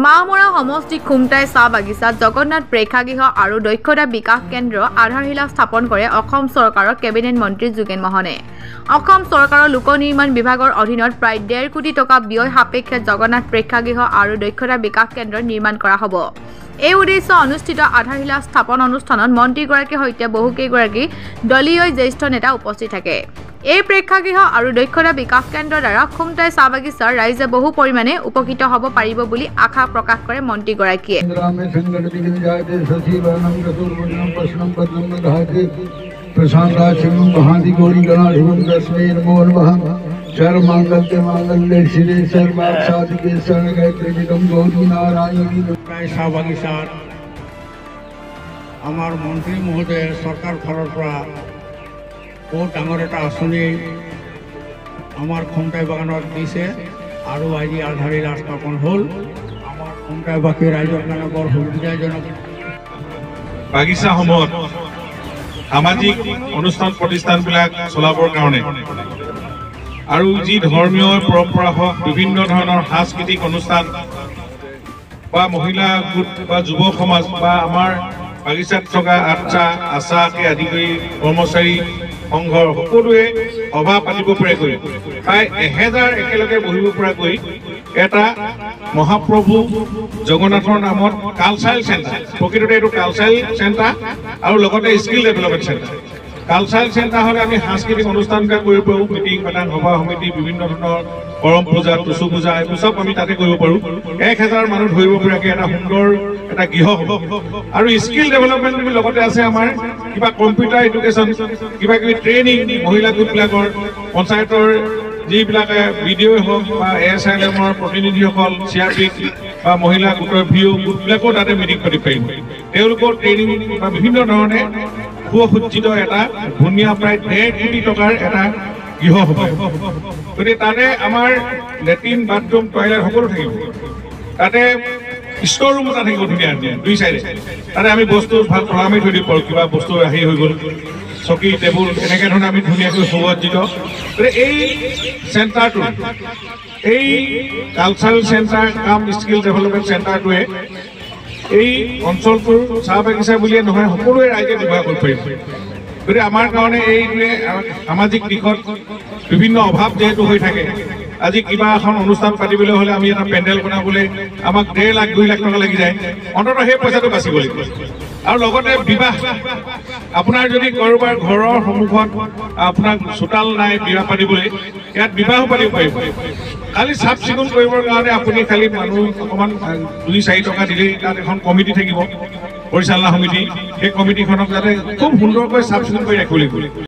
মাহমৰা সমষ্টি খুমটাই চাহ বাগিচাত জগন্নাথ প্ৰেক্ষাগৃহ আৰু দক্ষতা বিকাশ কেন্দ্ৰ আধাৰশিলা স্থাপন কৰে অসম চৰকাৰৰ কেবিনেট মন্ত্ৰী যোগেন মহনে। অসম চৰকাৰৰ লোক নিৰ্মাণ বিভাগৰ অধীনত প্ৰায় 1.5 কোটি টকা ব্যয় সাপেক্ষে জগন্নাথ প্ৰেক্ষাগৃহ আৰু দক্ষতা বিকাশ কেন্দ্ৰ নিৰ্মাণ কৰা হ'ব। এই উদ্দেশ্যে অনুষ্ঠিত আধাৰশিলা স্থাপন অনুষ্ঠানত মন্ত্ৰীগৰাকীৰ সৈতে বহুকেইগৰাকী দলীয় জ্যেষ্ঠ নেতা উপস্থিত থাকে। এই প্ৰেক্ষাগৃহ আৰু দক্ষতা বিকাশ কেন্দ্ৰৰ দ্বাৰা খুমটাই চাহ বাগিচাৰ ৰাইজে বহু পৰিমাণে উপকৃত হ'ব পাৰিব বুলি আশা প্ৰকাশ কৰে মন্ত্ৰীগৰাকীয়ে। চাহ বাগিচাত আমাৰ মন্ত্ৰী মহোদয়ে চৰকাৰ ফালৰ পৰা বহুত ডাঙৰ এটা আঁচনি আমাৰ খুমটাই বাগানত দিছে আৰু আজি আধাৰশিলা স্থাপন হ'ল। আমাৰ খুমটাইবাসী ৰাইজৰ কাৰণে বৰ সুবিধাজনক। বাগিচাসমূহত সামাজিক অনুষ্ঠান প্ৰতিষ্ঠানবিলাক চলাবৰ কাৰণে আৰু যি ধৰ্মীয় পৰম্পৰা হওক বিভিন্ন ধৰণৰ সাংস্কৃতিক অনুষ্ঠান বা মহিলা গোট বা যুৱ সমাজ বা আমাৰ বাগিচাত থকা আশাকে আদি কৰি কৰ্মচাৰী সংঘৰ সকলোৱে সভা পাতিব পৰাকৈ প্ৰায় 1000 একেলগে বহিব পৰাকৈ এটা মহাপ্ৰভু জগন্নাথৰ নামত কালচাৰেল চেণ্টাৰ, প্ৰকৃততে এইটো কালচাৰেল চেণ্টাৰ আৰু লগতে skill development centre. Cultural centre হ'লে আমি সাংস্কৃতিক অনুষ্ঠানবিলাক কৰিব পাৰোঁ, মিটিং পাতা সভা সমিতি বিভিন্ন ধৰণৰ কৰম পূজা টুচু পূজা এইবোৰ চব আমি তাতে কৰিব পাৰোঁ। 1000 মানুহ ধৰিব পৰাকৈ এটা সুন্দৰ এটা গৃহ হ'ব। আৰু স্কিল ডেভেলপমেণ্ট লগতে আছে আমাৰ কিবা কম্পিউটাৰ এডুকেশ্যন কিবা কিবি ট্ৰেইনিং মহিলা গোটবিলাকৰ পঞ্চায়তৰ যিবিলাকে বিডিঅ' হওক বা ASLMৰ প্ৰতিনিধিসকল CRP বা মহিলা গোটৰ VO গোটবিলাকো তাতে মিটিং পাতিব পাৰিব। তেওঁলোকৰ ট্ৰেইনিং বা বিভিন্ন ধৰণে সুসজ্জিত এটা ধুনীয়া প্ৰায় 1.5 কোটি টকাৰ এটা গৃহ হ'ব। গতিকে তাতে আমাৰ লেট্ৰিন বাথৰুম টয়লেট সকলো থাকিব। তাতে ষ্ট'ৰ ৰুম এটা থাকিব ধুনীয়া দুই চাইডে। তাতে আমি বস্তু ভাল থলামি থৈ দিব পাৰোঁ, কিবা বস্তু হেৰি হৈ গ'ল চকী টেবুল এনেকৈ ধৰণে আমি ধুনীয়াকৈ সুসজ্জিত। গতিকে এই চেণ্টাৰটো এই কালচাৰেল চেণ্টাৰ কাম স্কিল ডেভেলপমেণ্ট চেণ্টাৰটোৱে এই অঞ্চলটোৰ চাহ বাগিচা বুলিয়ে নহয় সকলোৱে ৰাইজে ব্যৱহাৰ কৰিব পাৰিব। গতিকে আমাৰ কাৰণে এইটোৱে সামাজিক দিশত বিভিন্ন অভাৱ যিহেতু হৈ থাকে। আজি কিবা এখন অনুষ্ঠান পাতিবলৈ হ'লে আমি এটা পেণ্ডেল বনাবলৈ আমাক 1.5 লাখ 2 লাখ টকা লাগি যায়। অন্ততঃ সেই পইচাটো বাচিব লাগিব। আৰু লগতে বিবাহ, আপোনাৰ যদি কাৰোবাৰ ঘৰৰ সন্মুখত আপোনাৰ চোতাল নাই বিবাহ পাতিবলৈ, ইয়াত বিবাহো পাতিব পাৰিব। খালি চাফ চিকুণ কৰিবৰ কাৰণে আপুনি খালি মানুহ অকণমান 2-4 টকা দিলেই তাত এখন কমিটি থাকিব, পৰিচালনা সমিতি। সেই কমিটিখনক যাতে খুব সুন্দৰকৈ চাফ চিকুণ কৰি ৰাখিব লাগিব।